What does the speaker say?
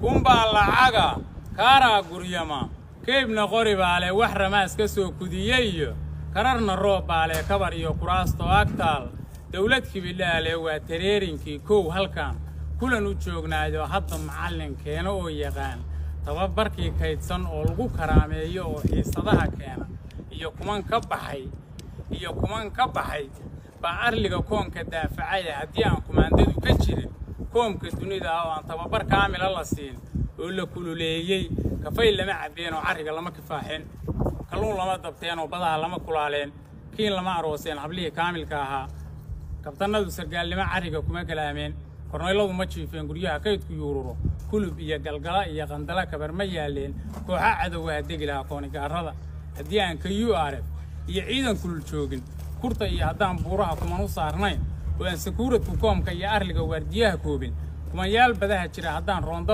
كومبا لعاقا كارا قريما كيف نقرب على وحر ماس كسو كوديي قررنا الروب على كبر iyo kuraasto agtaal dawladkii bilaa waa tareerinkii koow halkan kulan u joognaayo hadda macalinkeena oo yaqaan tababarkii kaydsan oo lagu karaameeyo oo xiisadaha keena iyo kuman ka baxay baa arliga koonka daafacay haddii aan kumaandadu ka jirin koomka dunida oo aan tababar kaamil la siin oo la kululeeyay kafay lama cabeen oo ariga lama kifaaxin kalluun lama dabteen oo badaha lama kulaaleen kiin lama arooseen hablihi kaamilka ahaa kabtanadu sargaalnimo ariga kuma kalaameen korneeladu ma jiifeen guryaha kaydku yuururo kulub iyo galgala iyo qandala kabar ma yaaleen kooxa cadow ah degilaha koonigaarada haddii aan ka URF iyo ciidan kulul joogin kurta iyo haddaan buuraha kuma u saarnayn oo aan sakuurad ku koomka iyo arliga waardiyaha koobin kuma yaal badaha jira haddaan roondal